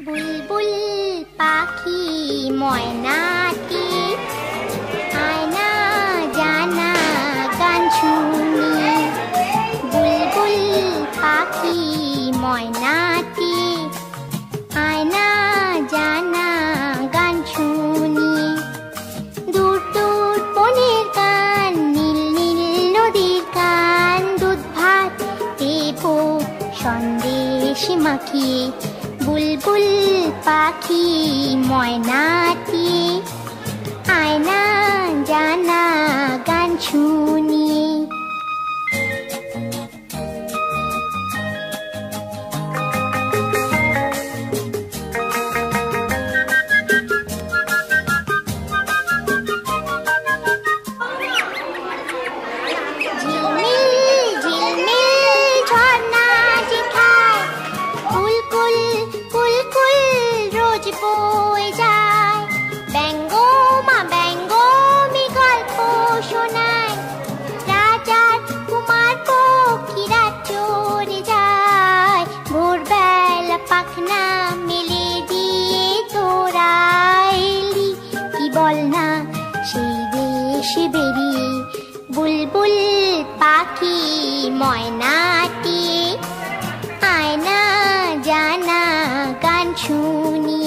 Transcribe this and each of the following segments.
বুলবুল পাখি ময়নাটি আয়না জানা গান শুনি। বুলবুল পাখি ময়নাটি আয়না জানা গান শুনি। দূর দূর বনের গান, নীল নীল নদীর গান, দুধ ভাত দেব সন্দেশ মাখিয়ে। বুলবুল পাখি ময়নাটি আয়না জানা গান শুনি। পাখনা মেলে দিয়ে তোরা এলি, কি বল না সেই দেশে বেরিয়ে। বুলবুল পাখি ময়নাটি আয়না জানা গান শুনি।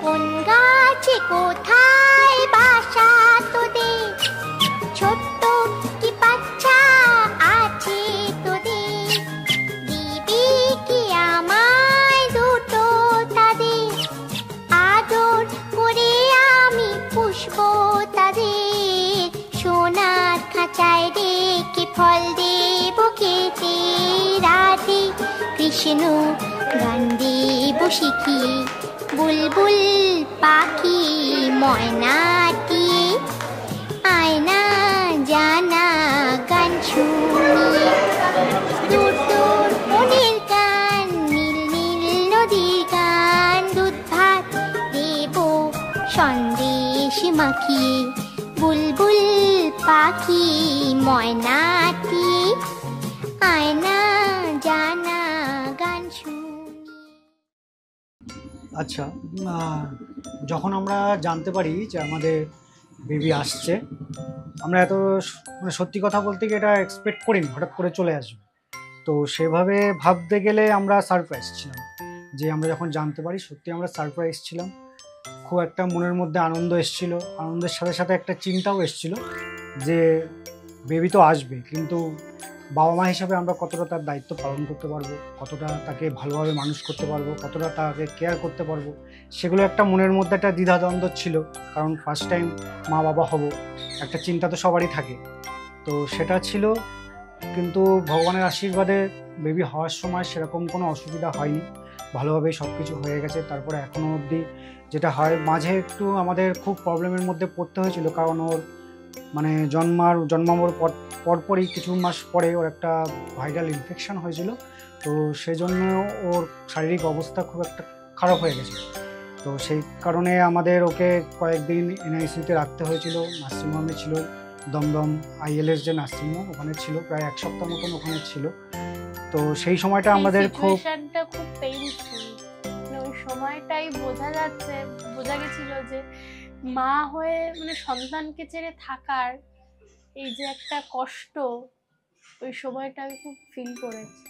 কোন গাছে কোথায় বাসা তোদের, ছোট্ট কি বাচ্চা আছে তোদের, দিবি কি আমায় দুটো তাদের, আদর করে আমি পুষবো তাদের, সোনার খাঁচায় রেখে ফল দেব খেতে, রাধে কৃষ্ণ গান দেব শিখিয়ে। বুলবুল পাখি ময়নাটি আয়না জানা গান শুনি। দূর দূর বনের গান, নীল নীল নদীর গান, দুধ ভাত দেব সন্দেশ মাখিয়ে। বুলবুল পাখি ময়নাটি আয়না জানা গান শুনি। আচ্ছা, যখন আমরা জানতে পারি যে আমাদের বেবি আসছে, আমরা এত মানে সত্যি কথা বলতে গিয়ে এটা এক্সপেক্ট করিনি হঠাৎ করে চলে আসবে। তো সেভাবে ভাবতে গেলে আমরা সারপ্রাইজ ছিলাম, যে আমরা যখন জানতে পারি সত্যি আমরা সারপ্রাইজ ছিলাম। খুব একটা মনের মধ্যে আনন্দ এসেছিলো, আনন্দের সাথে সাথে একটা চিন্তাও এসেছিলো যে বেবি তো আসবে, কিন্তু বাবা মা হিসাবে আমরা কতটা তার দায়িত্ব পালন করতে পারবো, কতটা তাকে ভালোভাবে মানুষ করতে পারবো, কতটা তাকে কেয়ার করতে পারবো, সেগুলো একটা মনের মধ্যে একটা দ্বিধাদ্বন্দ্ব ছিল। কারণ ফার্স্ট টাইম মা বাবা হব, একটা চিন্তা তো সবারই থাকে। তো সেটা ছিল, কিন্তু ভগবানের আশীর্বাদে বেবি হওয়ার সময় সেরকম কোনো অসুবিধা হয়নি, ভালোভাবেই সব কিছু হয়ে গেছে। তারপরে এখনও অবধি যেটা হয়, মাঝে একটু আমাদের খুব প্রবলেমের মধ্যে পড়তে হয়েছিল, কারণ ওর মানে জন্মানোর পরপরই কিছু মাস পরে ওর একটা ভাইরাল ইনফেকশন হয়েছিল। তো সেই জন্য ওর শারীরিক অবস্থা খুব একটা খারাপ হয়ে গেছে। তো সেই কারণে আমাদের ওকে কয়েকদিন এনআইসিউতে রাখতে হয়েছিল, নার্সিংহোমে ছিল, দমদম ILS যে নার্সিংহোম ওখানে ছিল, প্রায় 1 সপ্তাহ মতন ওখানে ছিল। তো সেই সময়টা আমাদের খুব পেইনফুল, ওই সময়টাই বোঝা গেছিল যে মা হয়ে মানে সন্তানকে ছেড়ে থাকার এই যে একটা কষ্ট, ওই সময়টা আমি খুব ফিল করেছি।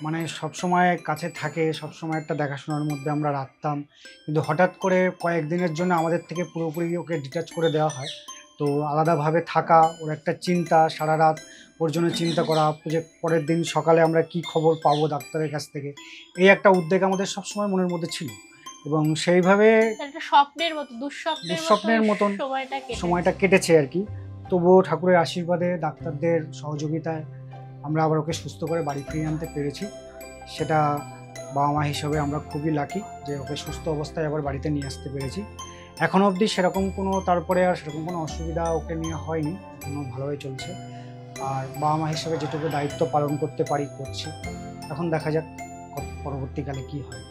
মানে সবসময় কাছে থাকে, সবসময় একটা দেখাশোনার মধ্যে আমরা রাখতাম, কিন্তু হঠাৎ করে কয়েকদিনের জন্য আমাদের থেকে পুরোপুরি ওকে ডিটাচ করে দেওয়া হয়। তো তো আলাদাভাবে থাকা, ওর একটা চিন্তা, সারা রাত ওর জন্য চিন্তা করা, যে পরের দিন সকালে আমরা কি খবর পাবো ডাক্তারের কাছ থেকে, এই একটা উদ্বেগ আমাদের সবসময় মনের মধ্যে ছিল। এবং সেইভাবে একটা স্বপ্নের মতো, দুঃস্বপ্নের মতন সময়টা কেটেছে আর কি। তবুও ঠাকুরের আশীর্বাদে, ডাক্তারদের সহযোগিতায় আমরা আবার ওকে সুস্থ করে বাড়ি ফিরিয়ে আনতে পেরেছি। সেটা বাবা মা হিসাবে আমরা খুবই লাকি যে ওকে সুস্থ অবস্থায় আবার বাড়িতে নিয়ে আসতে পেরেছি। এখনও অবধি সেরকম কোনো অসুবিধা ওকে নিয়ে হয়নি, এখনও ভালোই চলছে। আর বাবা মা হিসাবে যেটুকু দায়িত্ব পালন করতে পারি করছি। এখন দেখা যাক পরবর্তীকালে কি হয়।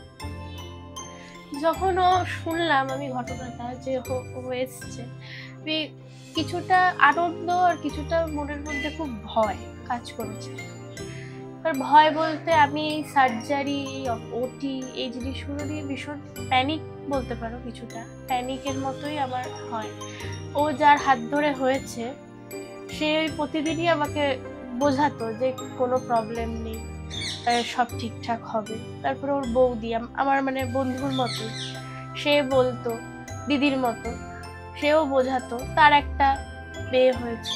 যখন শুনলাম আমি ঘটনাটা যে ও এসছে, কিছুটা আনন্দ আর কিছুটা মনের মধ্যে খুব ভয় কাজ করেছে। আর ভয় বলতে আমি এই সার্জারি, ওটি, এই জিনিসগুলো নিয়ে ভীষণ প্যানিক বলতে পারো, কিছুটা প্যানিকের মতোই আমার হয়। ও যার হাত ধরে হয়েছে সে প্রতিদিনই আমাকে বোঝাতো যে কোনো প্রবলেম নেই, সব ঠিকঠাক হবে। তারপরে ওর বৌদি, আমার মানে বন্ধুর মতো, সে বলতো, দিদির মতো সেও বোঝাতো তার একটা মেয়ে হয়েছে।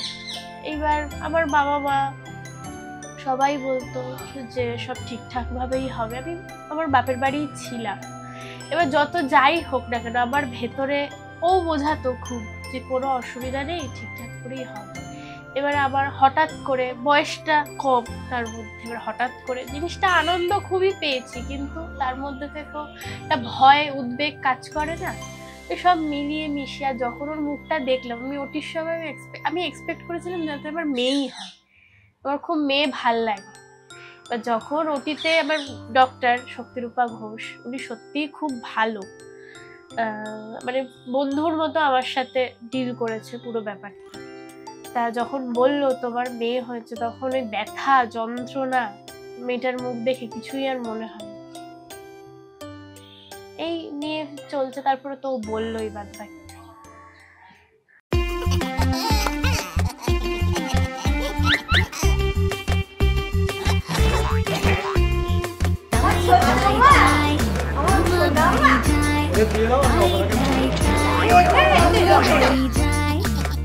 এইবার আমার বাবা মা সবাই বলতো যে সব ঠিকঠাক ভাবেই হবে। আমি আমার বাপের বাড়িই ছিলাম। এবার যত যাই হোক না কেন আমার ভেতরে ও বোঝাতো খুব যে কোনো অসুবিধা নেই, ঠিকঠাক করেই হবে। এবার আবার হঠাৎ করে, বয়সটা কম তার মধ্যে, এবার হঠাৎ করে জিনিসটা আনন্দ খুবই পেয়েছি, কিন্তু তার মধ্যে থেকেও একটা ভয়, উদ্বেগ কাজ করে না, সব মিলিয়ে মিশিয়ে যখন ওর মুখটা দেখলাম, আমি ওটির সময় আমি এক্সপেক্ট করেছিলাম যাতে আমার মেয়েই হয়, আমার খুব মেয়ে ভাল লাগে। এবার যখন ওটিতে আমার ডক্টর শক্তিরূপা ঘোষ, উনি সত্যিই খুব ভালো, মানে বন্ধুর মতো আমার সাথে ডিল করেছে পুরো ব্যাপারটা। তা যখন বললো তোমার মেয়ে হয়েছে, তখন ওই ব্যথা, যন্ত্রণা, মেয়েটার মুখ দেখে কিছুই আর মনে হয় এই নিয়ে চলছে। তারপরে তো বললোই বাদ বাকি।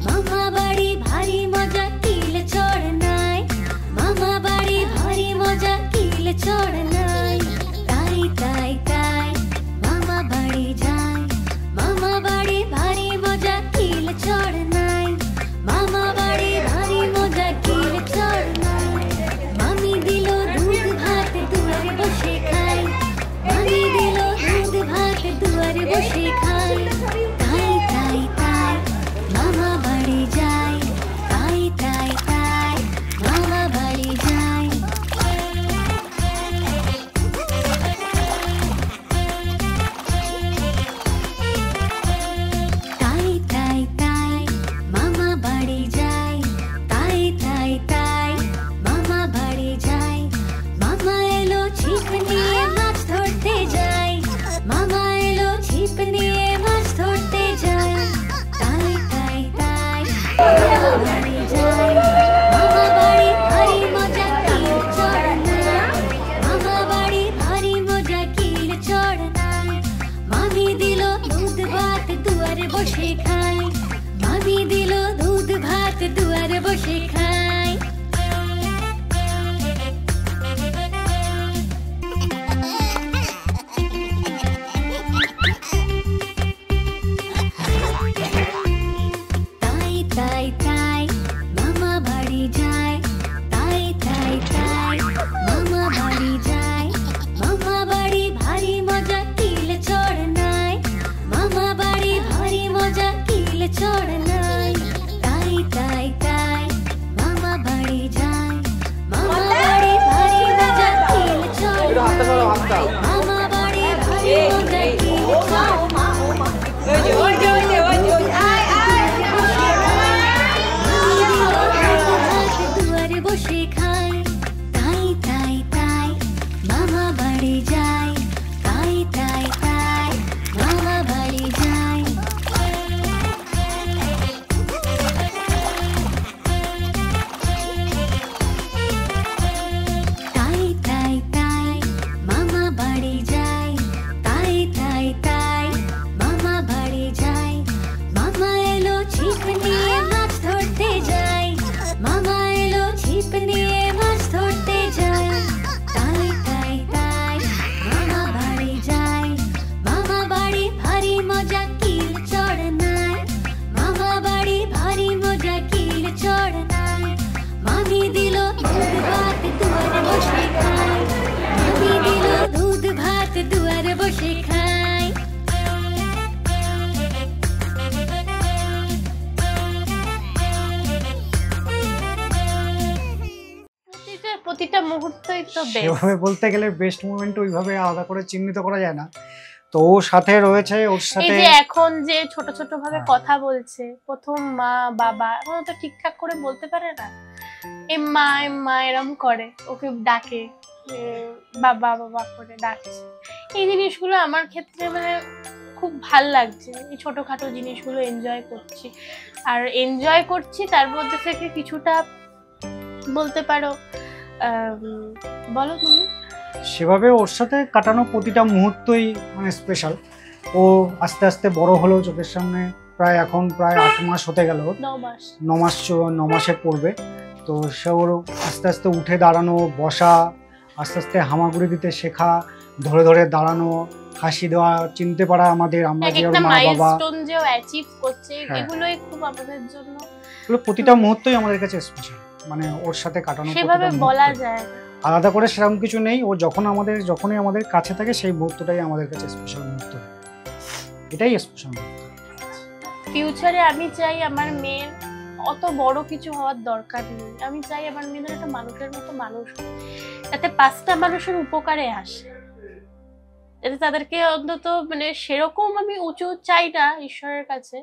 মামা বাড়ি ভারী মজা, কিল চড় নাই, মামা বাড়ি ভারী মজা, কিল চড় নাই। তাই তাই তাই মামা বাড়ি যায়, মামা বাড়ি ভারী মজা, কিল চড় নাই, মামা বাড়ি ভারী মজা, কিল চড় নাই। মামি দিল দুধ ভাত দুয়ারে বসে খাই, মামি দিল দুধ ভাত দুয়ারে বসে খাই। তাই তাই তাই মামা বাড়ি যায়, তাই তাই তাই মামা বাড়ি যায়। তাই তাই তাই মামা বাড়ি যায়, তাই তাই তাই মামা বাড়ি যায়। মামা এলো ছিপ নিয়ে মাছ ধরতে যায়, মামা এলো ছিপ নিয়ে মুহূর্তই তো বেস্ট। সেভাবে বলতে গেলে বেস্ট মুভমেন্ট ওইভাবে আলাদা করে চিহ্নিত করা যায় না। তো ওর সাথে রয়েছে, ওর এই সাথে যে এখন যে ছোট ছোট ভাবে কথা বলছে, প্রথম মা বাবা এখন তো ঠিকঠাক করে বলতে পারে না, এম্মা এরম করে, ওকে ডাকে বাবা বাবা করে ডাকছে। এই জিনিসগুলো আমার ক্ষেত্রে মানে খুব ভাল লাগছে, এই ছোটখাটো জিনিসগুলো এনজয় করছি। আর এনজয় করছি তার মধ্যে থেকে কিছুটা বলতে পারো বলো তুমি। সেভাবে ওর সাথে কাটানো প্রতিটা মুহূর্তই মানে স্পেশাল। ও আস্তে আস্তে বড় হলো চোখের সামনে, প্রায় 8 মাস হতে গেল, 9 মাসে পড়বে। তো সে ওর আস্তে আস্তে উঠে দাঁড়ানো, বসা, আস্তে আস্তে হামাগুড়ি দিতে শেখা, ধরে ধরে দাঁড়ানো, হাসি দেওয়া, চিনতে পারা আমাদের, আমরা যে ওর মা বাবা যে অ্যাচিভ করছে, এগুলোই খুব আমাদের জন্য, প্রতিটা মুহূর্তই আমাদের কাছে স্পেশাল। মানে ওর সাথে কাটানো সেভাবে বলা যায় আলাদা করে সেরকম কিছু নেই। ও যখনই আমাদের কাছে থাকে সেই মুহূর্তটাই আমাদের কাছে স্পেশাল মুহূর্ত, এটাই স্পেশাল মুহূর্ত। ফিউচারে আমি চাই আমার মেয়ের অত বড় কিছু হওয়ার দরকার নেই, আমি চাই আমার মেয়েদের একটা মানুষের মতো মানুষ, যাতে 5টা মানুষের উপকারে আসে, যাতে তাদেরকে অন্তত মানে সেরকম আমি উঁচু চাই না ঈশ্বরের কাছে,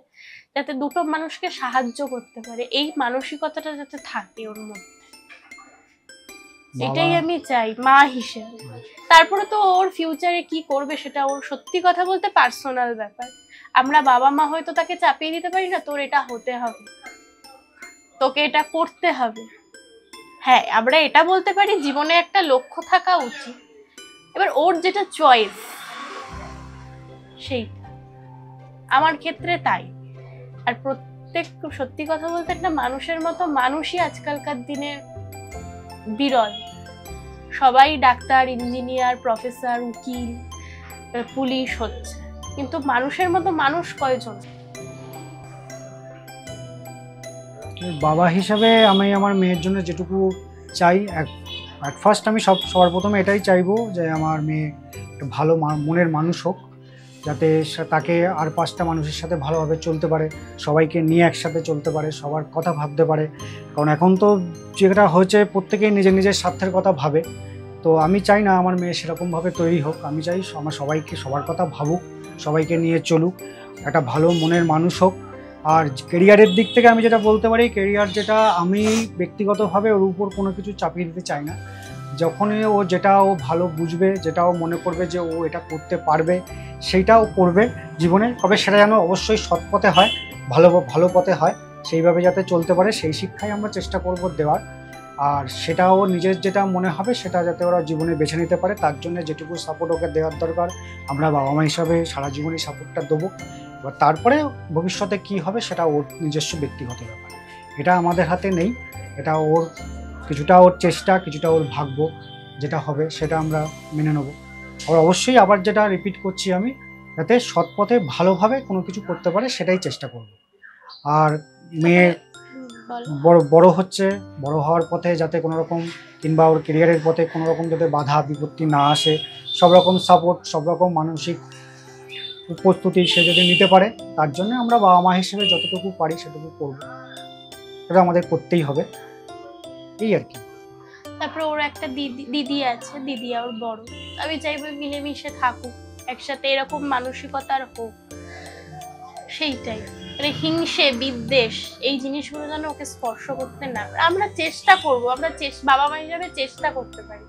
যাতে 2টো মানুষকে সাহায্য করতে পারে, এই মানসিকতাটা যাতে থাকে ওর মধ্যে, এটাই আমি চাই মা হিসেবে। তারপরে তো ওর ফিউচারে কি করবে সেটা ওর সত্যি কথা বলতে পার্সোনাল ব্যাপার। আমরা বাবা মা হয়তো তাকে চাপিয়ে দিতে পারি না, তোর এটা হতে হবে, তোকে এটা করতে হবে। হ্যাঁ, আমরা এটা বলতে পারি জীবনে একটা লক্ষ্য থাকা উচিত, এবার ওর যেটা চয়েস সেইটা, আমার ক্ষেত্রে তাই। আর প্রত্যেক সত্যি কথা বলতে একটা মানুষের মতো মানুষই আজকালকার দিনে বিরল। সবাই ডাক্তার, ইঞ্জিনিয়ার, প্রফেসর, উকিল, পুলিশ হচ্ছে, কিন্তু মানুষের মতো মানুষ কয়জন? বাবা হিসাবে আমি আমার মেয়ের জন্য যেটুকু চাই, অ্যাট ফার্স্ট আমি সবার প্রথমে এটাই চাইবো যে আমার মেয়ে একটা ভালো মনের মানুষ হোক, যাতে তাকে আর 5টা মানুষের সাথে ভালোভাবে চলতে পারে, সবাইকে নিয়ে একসাথে চলতে পারে, সবার কথা ভাবতে পারে। কারণ এখন তো যেটা হয়েছে প্রত্যেকেই নিজের নিজের স্বার্থের কথা ভাবে। তো আমি চাই না আমার মেয়ে সেরকমভাবে তৈরি হোক, আমি চাই আমার সবাইকে সবার কথা ভাবুক, সবাইকে নিয়ে চলুক, একটা ভালো মনের মানুষ হোক। আর কেরিয়ারের দিক থেকে আমি যেটা বলতে পারি, কেরিয়ার যেটা আমি ব্যক্তিগতভাবে ওর উপর কোনো কিছু চাপিয়ে দিতে চাই না। যখনই ও যেটা ও ভালো বুঝবে, যেটা ও মনে করবে যে ও এটা করতে পারবে, সেইটাও করবে জীবনে, তবে সেটা যেন অবশ্যই সৎ পথে হয়, ভালো পথে হয়, সেইভাবে যাতে চলতে পারে সেই শিক্ষাই আমরা চেষ্টা করব দেওয়ার। আর সেটা ও নিজের যেটা মনে হবে সেটা যাতে ওরা জীবনে বেছে নিতে পারে, তার জন্য যেটুকু সাপোর্ট ওকে দেওয়ার দরকার আমরা বাবা মা হিসাবে সারা জীবনই সাপোর্টটা দেবো। এবার তারপরে ভবিষ্যতে কি হবে সেটা ওর নিজস্ব ব্যক্তিগত ব্যাপার, এটা আমাদের হাতে নেই। এটা ওর কিছুটা ওর চেষ্টা, কিছুটা ওর ভাগ্য, যেটা হবে সেটা আমরা মেনে নেব। আর অবশ্যই আবার যেটা রিপিট করছি আমি, যাতে সৎ পথে ভালোভাবে কোনো কিছু করতে পারে সেটাই চেষ্টা করব। আর মেয়ে বড় হচ্ছে, বড় হওয়ার পথে যাতে কোনো রকম কিংবা ওর কেরিয়ারের পথে কোনো রকম যাতে বাধা বিপত্তি না আসে, সব রকম সাপোর্ট, সব রকম মানসিক প্রস্তুতি সে যদি নিতে পারে, তার জন্য আমরা বাবা মা হিসেবে যতটুকু পারি সেটুকু করব, সেটা আমাদের করতেই হবে, এই আর কি। তারপরে ওর একটা দিদি আছে, দিদি ওর বড়, আমি চাইবো মিলেমিশে থাকুক একসাথে, এরকম মানসিকতার হোক, সেইটাই। মানে হিংসে বিদ্বেষ এই জিনিসগুলো যেন ওকে স্পর্শ করতে না, আমরা চেষ্টা করব, আমরা বাবা মা হিসাবে চেষ্টা করতে পারি,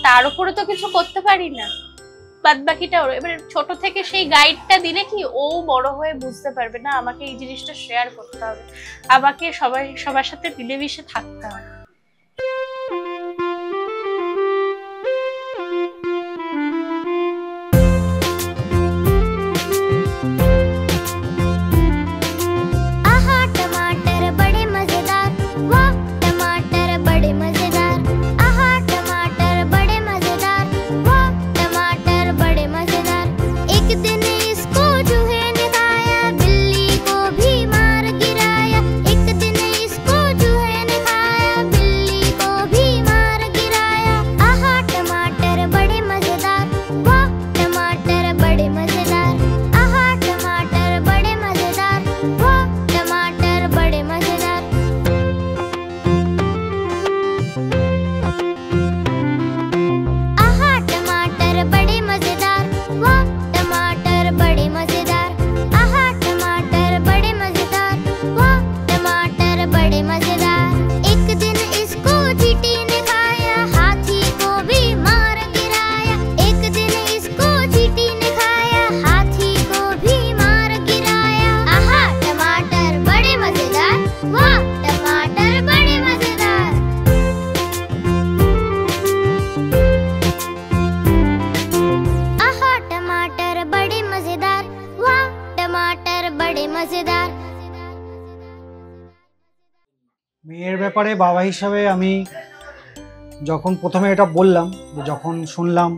তার উপরে তো কিছু করতে পারি না, বাদ বাকিটা ওর। এবার ছোট থেকে সেই গাইডটা দিলে কি ও বড় হয়ে বুঝতে পারবে না আমাকে এই জিনিসটা শেয়ার করতে হবে, আমাকে সবার সাথে মিলেমিশে থাকতে হবে। ব্যাপারে বাবা হিসাবে আমি যখন প্রথমে এটা বললাম, যখন শুনলাম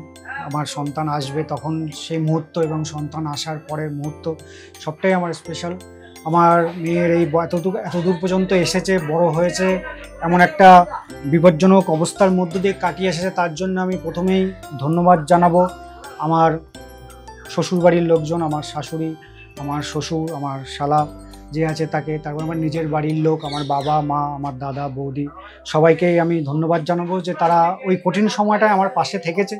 আমার সন্তান আসবে, তখন সেই মুহূর্ত এবং সন্তান আসার পরের মুহূর্ত সবটাই আমার স্পেশাল। আমার মেয়ের এই এতদূর পর্যন্ত এসেছে, বড় হয়েছে, এমন একটা বিপজ্জনক অবস্থার মধ্য দিয়ে কাটিয়ে এসেছে, তার জন্য আমি প্রথমেই ধন্যবাদ জানাবো আমার শ্বশুরবাড়ির লোকজন, আমার শাশুড়ি, আমার শ্বশুর, আমার শালা যে আছে তাকে, তারপর আমার নিজের বাড়ির লোক, আমার বাবা মা, আমার দাদা বৌদি, সবাইকেই আমি ধন্যবাদ জানাবো যে তারা ওই কঠিন সময়টায় আমার পাশে থেকেছে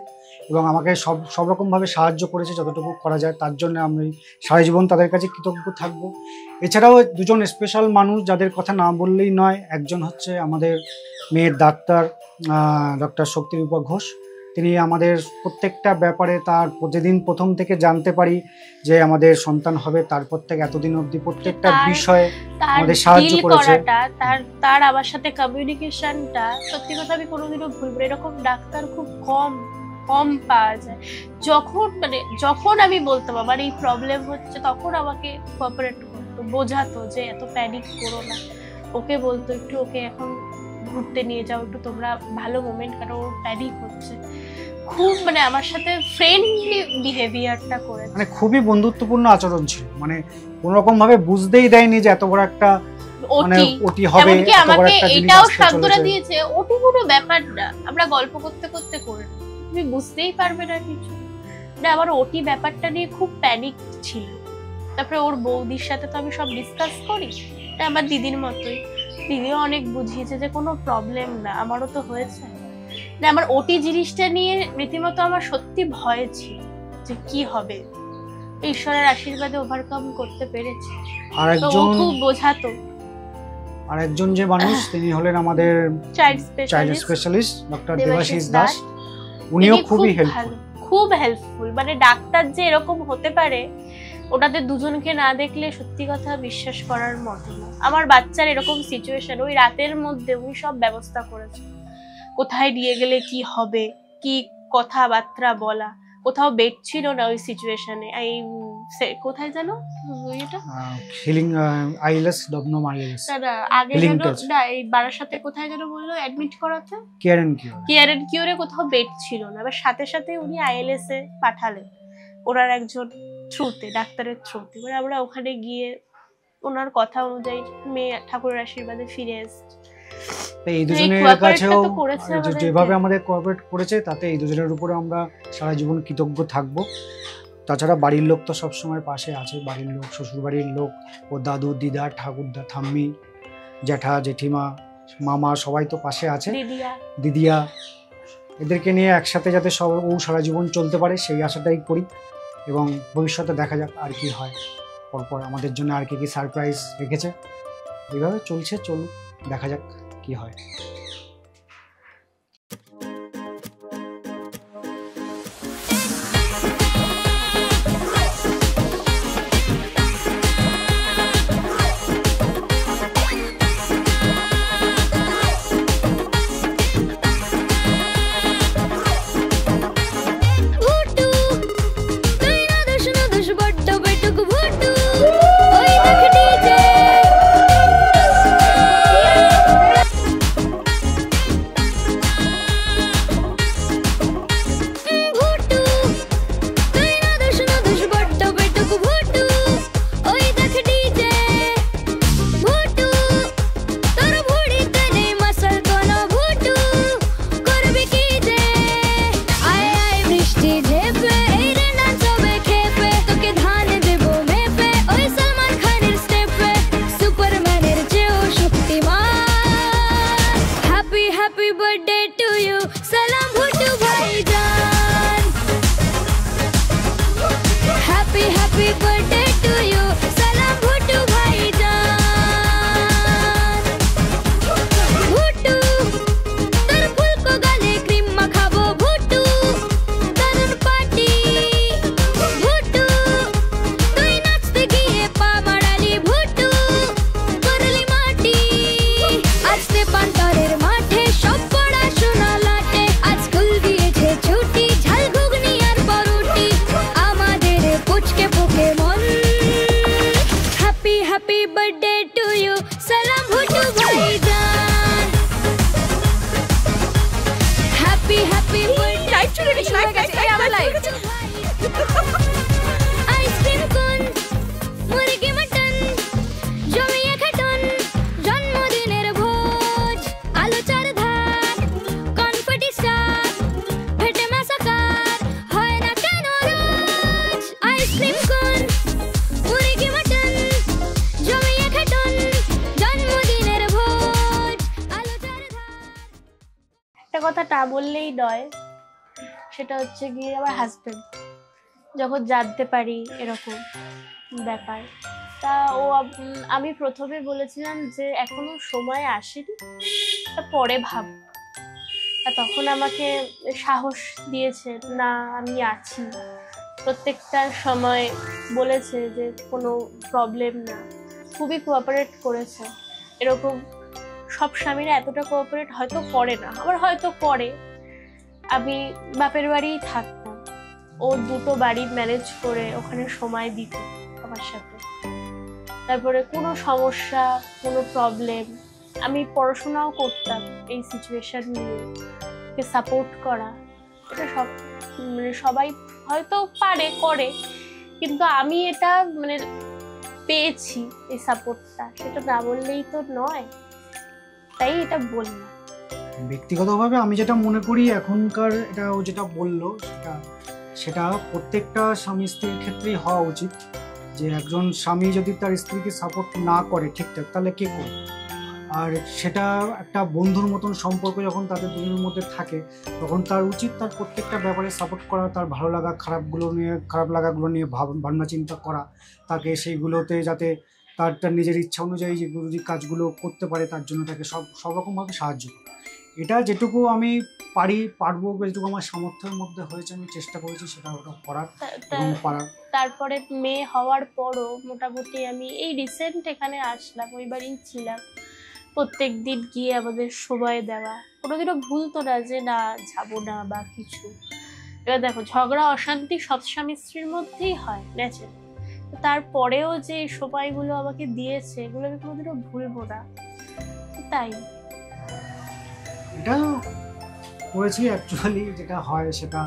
এবং আমাকে সব রকমভাবে সাহায্য করেছে যতটুকু করা যায়। তার জন্য আমি সারা জীবন তাদের কাছে কৃতজ্ঞ থাকব। এছাড়াও দুজন স্পেশাল মানুষ যাদের কথা না বললেই নয়, একজন হচ্ছে আমাদের মেয়ের ডাক্তার ডক্টর শক্তিরূপা ঘোষ। তিনি আমাদের প্রত্যেকটা ব্যাপারে তার প্রতিদিন প্রথম থেকে জানতে পারি যে আমাদের সন্তান হবে, তারপর থেকে এতদিন অবধি প্রত্যেকটা বিষয়ে আমাদের সাহায্য করেছে। তার আমার সাথে কমিউনিকেশনটা সত্যি কথা আমি কোনোদিনও ভুলবো না। এরকম ডাক্তার খুব কম পাওয়া যায়। যখন আমি বলতাম আমার এই প্রবলেম হচ্ছে, তখন আমাকে কোঅপারেট করতো, বোঝাতো যে এত প্যানিক করো না, ওকে বলতো একটু ওকে এখন ঘুরতে নিয়ে যাও, একটু তোমরা ভালো মোমেন্ট কারো, ওর প্যানিক হচ্ছে। খুব আমার সাথে ফ্রেন্ডলি বিহেভিয়ারটা করে, খুবই বন্ধুত্বপূর্ণ আচরণ ছিল। কোন রকম ভাবে বুঝতেই দেয়নি যে এত বড় একটা ওটি হবে। এমনকি আমাকে এটাও সান্ত্বনা দিয়েছে, ওটি কোনো ব্যাপার না, আমরা গল্প করতে করতে করে নেব, তুমি বুঝতেই পারবে না কিছু। আমার ওটি ব্যাপারটা নিয়ে খুব প্যানিক ছিল। তারপরে ওর বৌদির সাথে তো আমি সব ডিসকাস করি, আমার দিদির মতোই, দিদিও অনেক বুঝিয়েছে যে কোনো প্রবলেম না, আমারও তো হয়েছে না। আমার ওটি জিনিসটা নিয়ে রীতিমতো আমার সত্যি ভয় ছিল যে কি হবে, ঈশ্বরের আশীর্বাদে ওভারকাম করতে পেরেছি। খুব বোঝাতো। আর একজন যে মানুষ তিনি হলেন আমাদের child specialist doctor Debashis Das. উনিও খুব হেল্পফুল। ডাক্তার যে এরকম হতে পারে ওটাতে দুজনকে না দেখলে সত্যি কথা বিশ্বাস করার মতো না। আমার বাচ্চার এরকম সিচুয়েশন, ওই রাতের মধ্যে উনি সব ব্যবস্থা করেছে, কোথায় নিয়ে গেলে কি হবে, কি কথাবার্তা বলা, কোথাও বেড ছিল না ওই সিচুয়েশনে। কোথায় জানো এটা হিলিং আইএলএস দমদম আইএলএস আগে না, এই বারাসাতে কোথায় যেন বললো অ্যাডমিট করাতে, কেয়ার এন্ড কিউরে কোথাও বেড ছিল না। এবার সাথে সাথে উনি আইএলএস এ পাঠালেন ওনার একজন থ্রুতে, ডাক্তারের থ্রুতে। এবার আমরা ওখানে গিয়ে ওনার কথা অনুযায়ী মেয়ে ঠাকুরের আশীর্বাদে ফিরে এসেছে। এই দুজনের কাছেও যেভাবে আমাদের কোঅপারেট করেছে, তাতে এই দুজনের উপরে আমরা সারা জীবন কৃতজ্ঞ থাকবো। তাছাড়া বাড়ির লোক তো সবসময় পাশে আছে, বাড়ির লোক, শ্বশুর বাড়ির লোক, ও দাদু দিদা ঠাকুরদা ঠাম্মি জ্যাঠা জেঠিমা মামা সবাই তো পাশে আছে, দিদিয়া। এদেরকে নিয়ে একসাথে যাতে সারা জীবন চলতে পারে সেই আশাটাই করি। এবং ভবিষ্যতে দেখা যাক আর কি হয়, পরপর আমাদের জন্য আর কি সারপ্রাইজ রেখেছে। এইভাবে চলুক, দেখা যাক কি হয়। ছুড়ে গেছে, লাইফ গেছে, এই আমার লাইফ। আইসক্রিম কোন মুরগি মটন জমিয়ে খাটন জন্মদিনের ভোজ আলো চার ধার কনফেটি স্টার ভেটে মাসাকার হয় না কেন রোজ আইসক্রিম কোন মুরগি মটন জমিয়ে খাটন জন্মদিনের ভোজ আলো চার ধার। একটা কথা না বললেই নয়, সেটা হচ্ছে গিয়ে আমার হাজবেন্ড যখন জানতে পারি এরকম ব্যাপার, তা আমি প্রথমে বলেছিলাম যে এখনো সময় আসেনি, তা পরে ভাব। তখন আমাকে সাহস দিয়েছে, না আমি আছি, প্রত্যেকটা সময় বলেছে যে কোনো প্রবলেম না, খুবই কোঅপারেট করেছে। এরকম সব স্বামীরা এতটা কোঅপারেট হয়তো করে না, আবার হয়তো করে। আমি বাপের বাড়িই থাকতাম, ও দুটো বাড়ি ম্যানেজ করে ওখানে সময় দিত আমার সাথে। তারপরে কোনো সমস্যা, কোনো প্রবলেম, আমি পড়াশোনাও করতাম এই সিচুয়েশন নিয়ে, ওকে সাপোর্ট করা, এটা সবাই হয়তো পারে, করে, কিন্তু আমি এটা পেয়েছি এই সাপোর্টটা, সেটা না বললেই তো নয়, তাই এটা বললাম। ব্যক্তিগতভাবে আমি যেটা মনে করি এখনকার, এটা ও যেটা বললো সেটা প্রত্যেকটা স্বামী স্ত্রীর ক্ষেত্রেই হওয়া উচিত, যে একজন স্বামী যদি তার স্ত্রীকে সাপোর্ট না করে ঠিকঠাক, তাহলে কে করবে? আর সেটা একটা বন্ধুর মতন সম্পর্ক যখন তাদের দুজনের মধ্যে থাকে, তখন তার উচিত তার প্রত্যেকটা ব্যাপারে সাপোর্ট করা, তার ভালো লাগা খারাপ লাগাগুলো নিয়ে ভাবনা চিন্তা করা, তাকে সেইগুলোতে যাতে তার নিজের ইচ্ছা অনুযায়ী যেগুলো যে কাজগুলো করতে পারে তার জন্য তাকে সব রকমভাবে সাহায্য করা। এটা যেটুকু আমি পারবো, যেটুকু আমার সামর্থ্যের মধ্যে হয়েছে আমি চেষ্টা করেছি সেটা ওটা করার এবং পারার। তারপরে মেয়ে হওয়ার পরও মোটামুটি আমি এই রিসেন্ট এখানে আসলাম, ওই বাড়িই ছিলাম, প্রত্যেক দিন গিয়ে আমাদের সময় দেওয়া, কোনোদিনও ভুলতো না যে না যাবো না বা কিছু। এবার দেখো, ঝগড়া অশান্তি সব স্বামী স্ত্রীর মধ্যেই হয় ন্যাচারাল, তারপরেও যে সময়গুলো আমাকে দিয়েছে এগুলো আমি কোনোদিনও ভুলবো না। তাই এটা করেছি। অ্যাকচুয়ালি যেটা হয় সেটা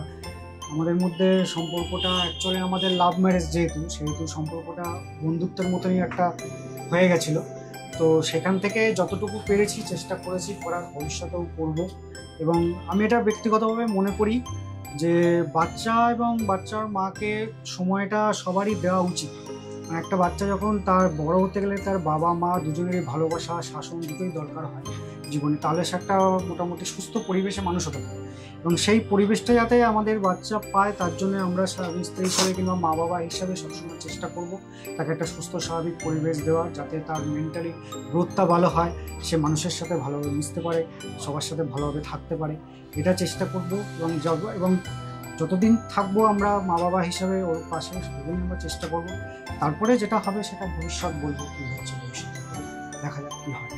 আমাদের মধ্যে সম্পর্কটা অ্যাকচুয়ালি আমাদের লাভ ম্যারেজ সেহেতু সম্পর্কটা বন্ধুত্বের মতনই একটা হয়ে গেছিলো। তো সেখান থেকে যতটুকু পেরেছি চেষ্টা করেছি করার, ভবিষ্যতেও করবো। এবং আমি এটা ব্যক্তিগতভাবে মনে করি যে বাচ্চা এবং বাচ্চার মাকে সময়টা সবারই দেওয়া উচিত। একটা বাচ্চা যখন তার বড় হতে গেলে তার বাবা মা দুজনেরই ভালোবাসা, শাসন দুটোই দরকার হয় জীবনে, তাহলে সে একটা মোটামুটি সুস্থ পরিবেশে মানুষ হতে পারে। এবং সেই পরিবেশটা যাতে আমাদের বাচ্চা পায়, তার জন্য আমরা স্বামী স্ত্রী হিসাবে কিংবা মা বাবা হিসাবে সবসময় চেষ্টা করব তাকে একটা সুস্থ স্বাভাবিক পরিবেশ দেওয়া, যাতে তার মেন্টালি গ্রোথটা ভালো হয়, সে মানুষের সাথে ভালোভাবে মিশতে পারে, সবার সাথে ভালোভাবে থাকতে পারে, এটা চেষ্টা করব। এবং যতদিন থাকবো আমরা মা বাবা হিসাবে ওর পাশে, সেদিন আমরা চেষ্টা করব। তারপরে যেটা হবে সেটা ভবিষ্যৎ বলবো, কী হচ্ছে ভবিষ্যৎ, দেখা যাক কী হয়।